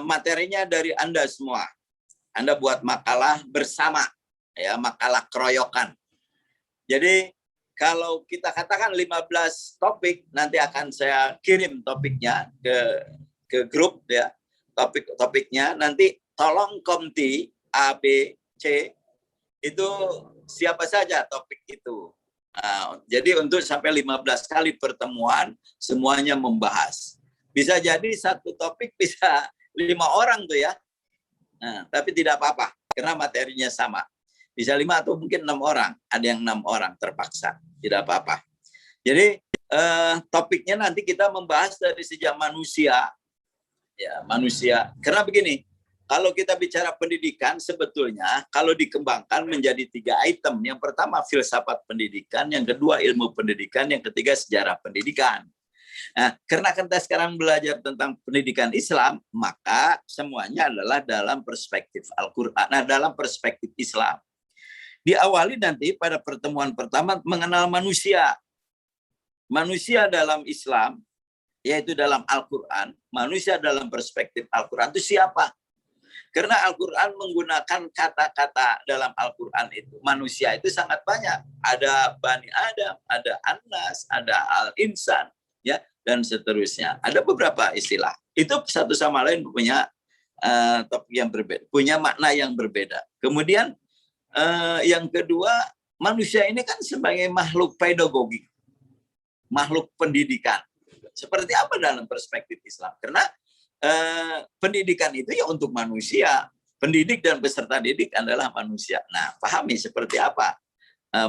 materinya dari Anda semua. Anda buat makalah bersama, ya, makalah keroyokan. Jadi kalau kita katakan 15 topik, nanti akan saya kirim topiknya ke grup, ya, topik-topiknya. Nanti tolong komti A, B, C itu siapa saja topik itu. Jadi untuk sampai 15 kali pertemuan semuanya membahas. Bisa jadi satu topik bisa 5 orang tuh ya. Tapi tidak apa-apa karena materinya sama. Bisa 5 atau mungkin 6 orang. Ada yang 6 orang terpaksa. Tidak apa-apa. Jadi topiknya nanti kita membahas dari sejak manusia. Ya, manusia. Karena begini, kalau kita bicara pendidikan sebetulnya kalau dikembangkan menjadi 3 item. Yang pertama filsafat pendidikan, yang kedua ilmu pendidikan, yang ketiga sejarah pendidikan. Nah, karena kita sekarang belajar tentang pendidikan Islam, maka semuanya adalah dalam perspektif Al-Quran, dalam perspektif Islam. Diawali nanti pada pertemuan pertama mengenal manusia. Manusia dalam Islam, yaitu dalam Al-Quran, manusia dalam perspektif Al-Quran itu siapa? Karena Al-Quran menggunakan kata-kata dalam Al-Quran itu. Manusia itu sangat banyak. Ada Bani Adam, ada An-Nas, ada Al-Insan, ya, dan seterusnya. Ada beberapa istilah. Itu satu sama lain punya topik yang berbeda, punya makna yang berbeda. Kemudian yang kedua, manusia ini kan sebagai makhluk pedagogi, makhluk pendidikan. Seperti apa dalam perspektif Islam? Karena pendidikan itu ya untuk manusia. Pendidik dan peserta didik adalah manusia. Nah, pahami seperti apa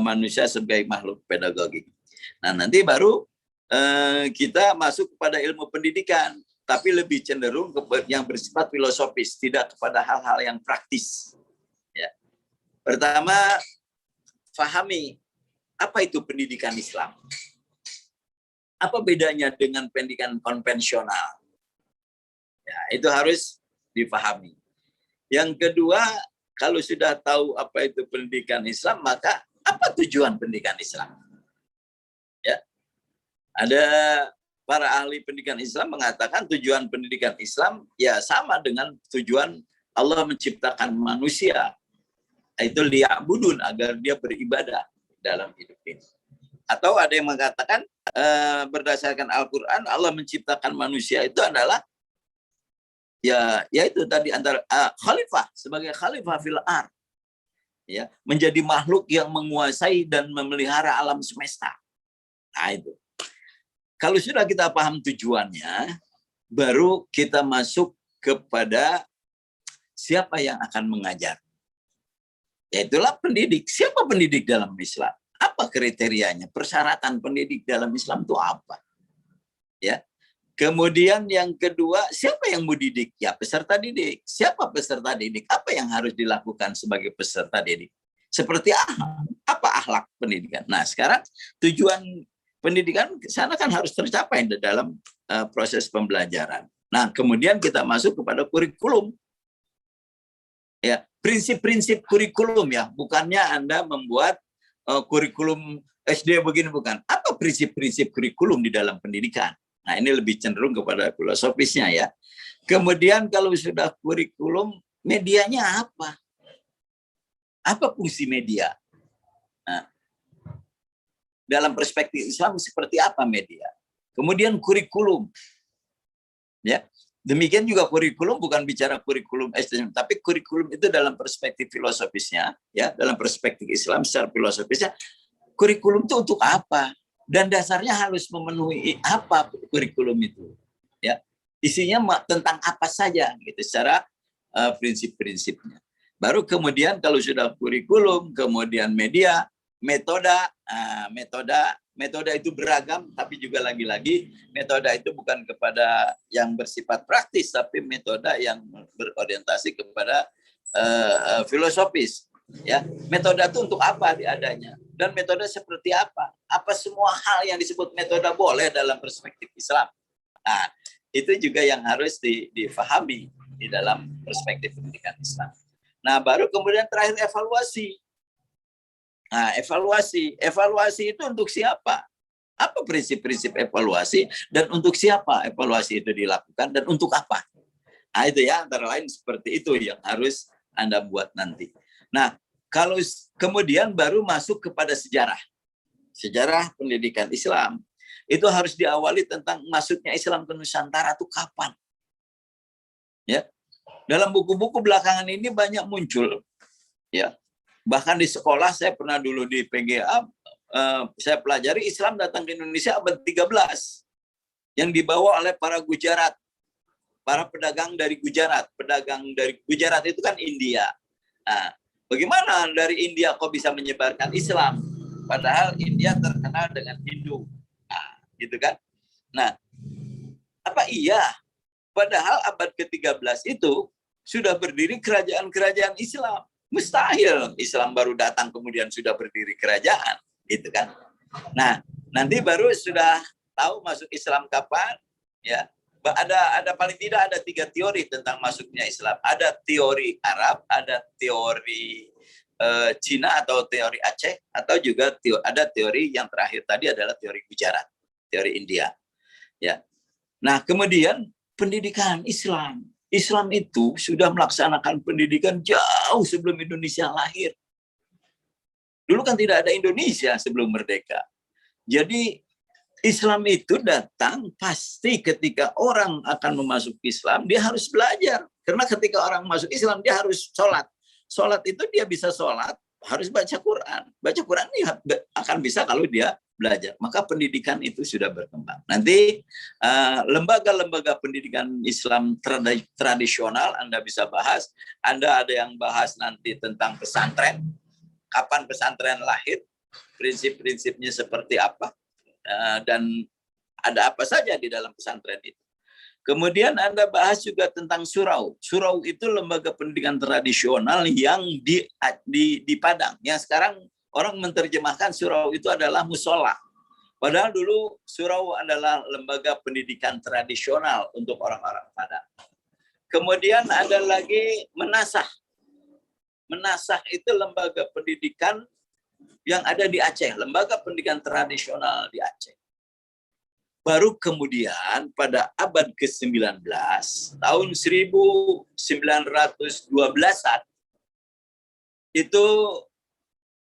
manusia sebagai makhluk pedagogi. Nah, nanti baru kita masuk kepada ilmu pendidikan, tapi lebih cenderung yang bersifat filosofis, tidak kepada hal-hal yang praktis. Ya. Pertama, fahami apa itu pendidikan Islam. Apa bedanya dengan pendidikan konvensional? Ya, itu harus dipahami. Yang kedua, kalau sudah tahu apa itu pendidikan Islam, maka apa tujuan pendidikan Islam? Ya. Ada para ahli pendidikan Islam mengatakan tujuan pendidikan Islam ya sama dengan tujuan Allah menciptakan manusia. Itu liya'budun, agar dia beribadah dalam hidup ini. Atau ada yang mengatakan berdasarkan Al-Quran Allah menciptakan manusia itu adalah ya itu tadi antara khalifah, sebagai khalifah fil ardh, ya, menjadi makhluk yang menguasai dan memelihara alam semesta. Nah itu. Kalau sudah kita paham tujuannya, baru kita masuk kepada siapa yang akan mengajar. Yaitulah pendidik. Siapa pendidik dalam Islam? Apa kriterianya? Persyaratan pendidik dalam Islam itu apa? Ya. Kemudian yang kedua, siapa yang mau didik? Ya, peserta didik. Siapa peserta didik? Apa yang harus dilakukan sebagai peserta didik? Seperti apa akhlak pendidikan? Nah, sekarang tujuan pendidikan ke sana kan harus tercapai dalam proses pembelajaran. Nah, kemudian kita masuk kepada kurikulum. Ya, prinsip-prinsip kurikulum ya, bukannya Anda membuat kurikulum SD begini, bukan. Apa prinsip-prinsip kurikulum di dalam pendidikan? Nah, ini lebih cenderung kepada filosofisnya ya. Kemudian kalau sudah kurikulum, medianya apa? Apa fungsi media? Nah, dalam perspektif Islam seperti apa media? Kemudian kurikulum. Ya. Demikian juga kurikulum bukan bicara kurikulum SD, tapi kurikulum itu dalam perspektif filosofisnya, ya, dalam perspektif Islam secara filosofisnya, kurikulum itu untuk apa? Dan dasarnya harus memenuhi apa kurikulum itu, ya. Isinya tentang apa saja gitu secara prinsip-prinsipnya. Baru kemudian kalau sudah kurikulum, kemudian media, metode itu beragam, tapi juga lagi-lagi metode itu bukan kepada yang bersifat praktis, tapi metode yang berorientasi kepada filosofis. Ya, metode itu untuk apa adanya? Dan metode seperti apa? Apa semua hal yang disebut metode boleh dalam perspektif Islam? Nah, itu juga yang harus difahami di dalam perspektif pendidikan Islam. Nah, baru kemudian terakhir evaluasi. Nah, evaluasi itu untuk siapa? Apa prinsip-prinsip evaluasi dan untuk siapa evaluasi itu dilakukan dan untuk apa? Nah, itu ya, antara lain seperti itu yang harus Anda buat nanti. Nah, kalau kemudian baru masuk kepada sejarah. Sejarah pendidikan Islam. Itu harus diawali tentang masuknya Islam ke Nusantara itu kapan. Ya. Dalam buku-buku belakangan ini banyak muncul. Ya. Bahkan di sekolah saya pernah dulu di PGA, saya pelajari Islam datang ke Indonesia abad 13 yang dibawa oleh para Gujarat, para pedagang dari Gujarat. Pedagang dari Gujarat itu kan India. Nah, bagaimana dari India kok bisa menyebarkan Islam? Padahal India terkenal dengan Hindu. Nah, gitu kan? Nah, apa iya? Padahal abad ke-13 itu sudah berdiri kerajaan-kerajaan Islam. Mustahil Islam baru datang kemudian sudah berdiri kerajaan, gitu kan? Nah, nanti baru sudah tahu masuk Islam kapan, ya. Ada paling tidak ada 3 teori tentang masuknya Islam. Ada teori Arab, ada teori Cina atau teori Aceh, atau juga ada teori yang terakhir tadi adalah teori Gujarat, teori India. Ya. Nah, kemudian pendidikan Islam. Islam itu sudah melaksanakan pendidikan jauh sebelum Indonesia lahir. Dulu kan tidak ada Indonesia sebelum merdeka. Jadi Islam itu datang pasti ketika orang akan memasuki Islam, dia harus belajar. Karena ketika orang masuk Islam, dia harus sholat. Sholat itu dia bisa sholat, harus baca Quran. Baca Quran ini akan bisa kalau dia belajar. Maka pendidikan itu sudah berkembang. Nanti lembaga-lembaga pendidikan Islam tradisional Anda bisa bahas. Anda ada yang bahas nanti tentang pesantren. Kapan pesantren lahir, prinsip-prinsipnya seperti apa, dan ada apa saja di dalam pesantren itu. Kemudian Anda bahas juga tentang surau. Surau itu lembaga pendidikan tradisional yang di Padang. Yang sekarang orang menerjemahkan surau itu adalah musola. Padahal dulu surau adalah lembaga pendidikan tradisional untuk orang-orang Padang. Kemudian ada lagi menasah. Menasah itu lembaga pendidikan yang ada di Aceh, lembaga pendidikan tradisional di Aceh. Baru kemudian pada abad ke-19, tahun 1912-an, itu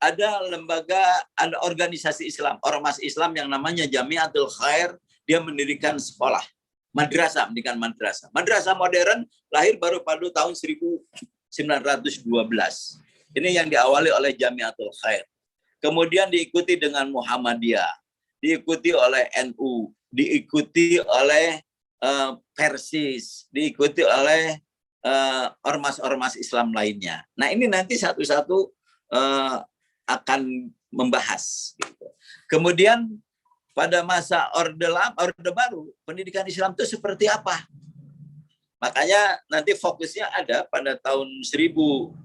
ada lembaga, ada organisasi Islam, ormas Islam yang namanya Jamiatul Khair, dia mendirikan sekolah, madrasah, mendirikan madrasah. Madrasah modern lahir baru pada tahun 1912. Ini yang diawali oleh Jamiatul Khair. Kemudian diikuti dengan Muhammadiyah, diikuti oleh NU, diikuti oleh Persis, diikuti oleh ormas-ormas Islam lainnya. Nah, ini nanti satu-satu akan membahas. Kemudian pada masa Orde Baru, pendidikan Islam itu seperti apa? Makanya nanti fokusnya ada pada tahun 1975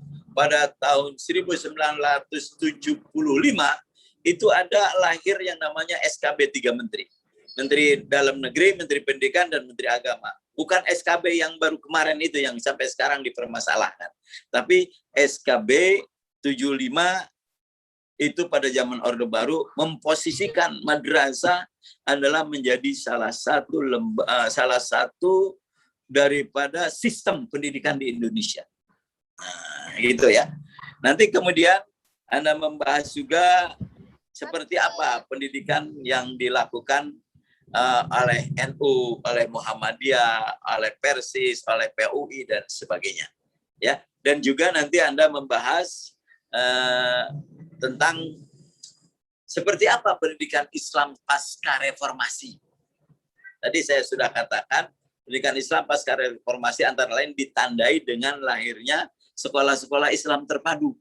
itu ada lahir yang namanya SKB 3 Menteri. Menteri Dalam Negeri, Menteri Pendidikan, dan Menteri Agama. Bukan SKB yang baru kemarin itu yang sampai sekarang dipermasalahkan. Tapi SKB 75 itu pada zaman Orde Baru memposisikan madrasah adalah menjadi salah satu daripada sistem pendidikan di Indonesia. Nah, gitu ya. Nanti kemudian Anda membahas juga seperti apa pendidikan yang dilakukan oleh NU, oleh Muhammadiyah, oleh Persis, oleh PUI dan sebagainya. Ya, dan juga nanti Anda membahas tentang seperti apa pendidikan Islam pasca reformasi. Tadi saya sudah katakan pendidikan Islam pasca reformasi antara lain ditandai dengan lahirnya sekolah-sekolah Islam terpadu.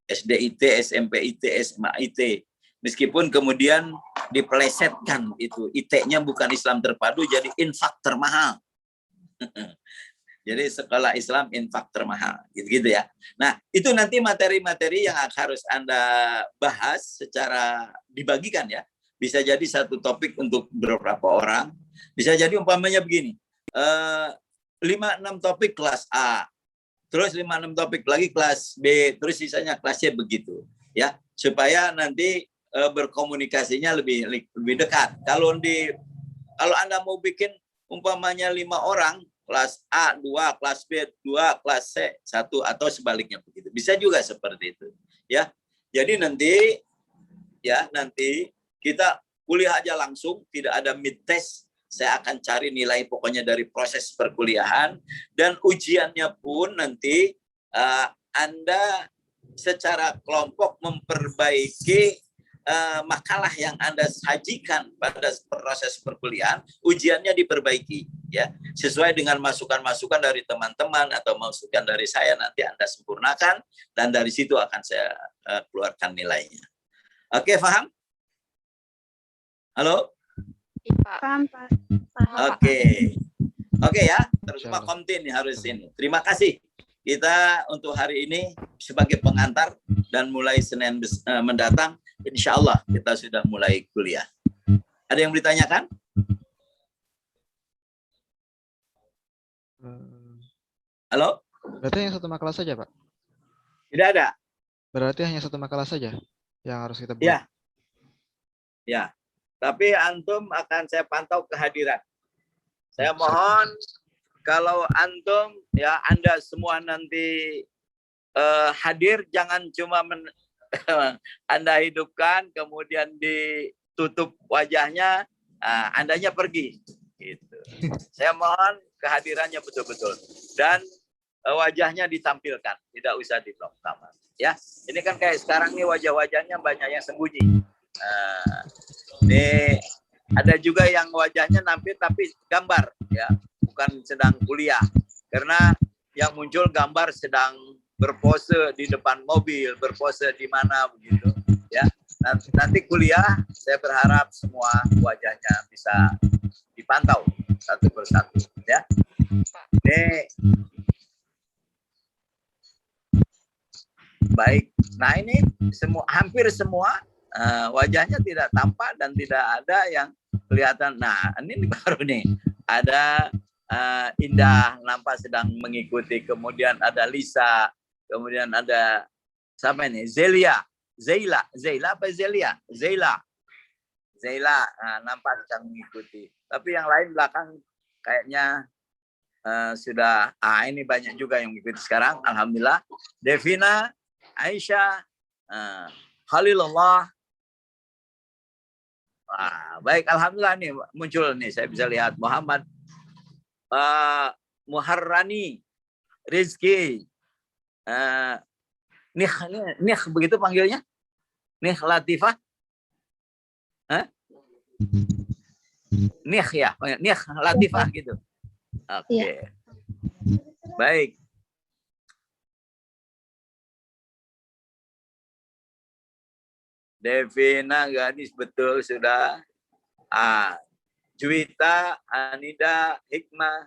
SDIT, SMPIT, SMAIT. Meskipun kemudian dipelesetkan itu, IT-nya bukan Islam terpadu, jadi infak termahal. Jadi sekolah Islam infak termahal, gitu ya. Nah, itu nanti materi-materi yang harus Anda bahas secara dibagikan ya. Bisa jadi satu topik untuk beberapa orang. Bisa jadi umpamanya begini, 5-6 topik kelas A, terus 5-6 topik lagi kelas B, terus sisanya kelas C, begitu ya, supaya nanti berkomunikasinya lebih dekat. Kalau Anda mau bikin umpamanya 5 orang kelas A 2, kelas B 2, kelas C 1 atau sebaliknya begitu. Bisa juga seperti itu, ya. Jadi nanti kita kuliah aja langsung, tidak ada mid test. Saya akan cari nilai pokoknya dari proses perkuliahan, dan ujiannya pun nanti Anda secara kelompok memperbaiki makalah yang Anda sajikan pada proses perkuliahan, ujiannya diperbaiki, ya, sesuai dengan masukan-masukan dari teman-teman atau masukan dari saya, nanti Anda sempurnakan, dan dari situ akan saya keluarkan nilainya. Oke, paham? Halo? Paham, Pak. Oke ya, terutama kontin harus ini. Terima kasih. Kita untuk hari ini sebagai pengantar, dan mulai Senin mendatang, insya Allah kita sudah mulai kuliah. Ada yang ditanyakan? Halo? Berarti hanya satu makalah saja, Pak? Tidak ada. Berarti hanya satu makalah saja yang harus kita buat? Ya. Tapi antum akan saya pantau kehadiran. Saya mohon kalau antum, ya, Anda semua nanti hadir, jangan cuma Anda hidupkan kemudian ditutup wajahnya, Andanya pergi. Gitu. Saya mohon kehadirannya betul-betul, dan wajahnya ditampilkan, tidak usah di-block kamar. Ya, ini kan kayak sekarang nih wajah-wajahnya banyak yang sembunyi. Ini ada juga yang wajahnya nampil tapi gambar, ya, bukan sedang kuliah, karena yang muncul gambar sedang berpose di depan mobil, berpose di mana begitu, ya. Nanti kuliah saya berharap semua wajahnya bisa dipantau satu persatu, ya. Ini baik. Nah, ini hampir semua wajahnya tidak tampak dan tidak ada yang kelihatan. Nah, ini baru nih. Ada Indah nampak sedang mengikuti, kemudian ada Lisa, kemudian ada siapa ini? Zeila apa Zelia? Zeila nampak sedang mengikuti. Tapi yang lain belakang kayaknya sudah ini banyak juga yang mengikuti sekarang. Alhamdulillah. Devina, Aisyah, Khalilullah. Baik, alhamdulillah nih muncul nih, saya bisa lihat Muhammad, Muharrani, Rizki, Nih begitu panggilnya, Nih Latifah, Nih ya, Nih Latifah gitu. Oke. Baik. Devina, gadis betul sudah. Juwita, Anida, Hikmah,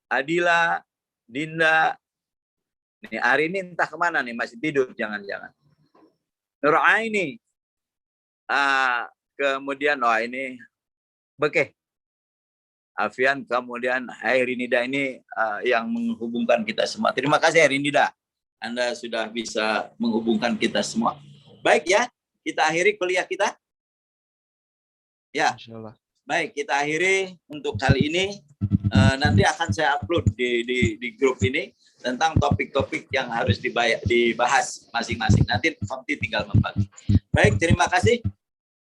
Adila, Dinda. Nih hari ini entah kemana nih, masih tidur jangan-jangan. Nuraini. Kemudian ini Bekeh. Afian, kemudian Airinida, ini yang menghubungkan kita semua. Terima kasih Airinida. Anda sudah bisa menghubungkan kita semua. Baik ya, kita akhiri kuliah kita. Ya, baik, kita akhiri untuk kali ini. Nanti akan saya upload di grup ini tentang topik-topik yang harus dibahas masing-masing. Nanti tinggal membagi. Baik, terima kasih.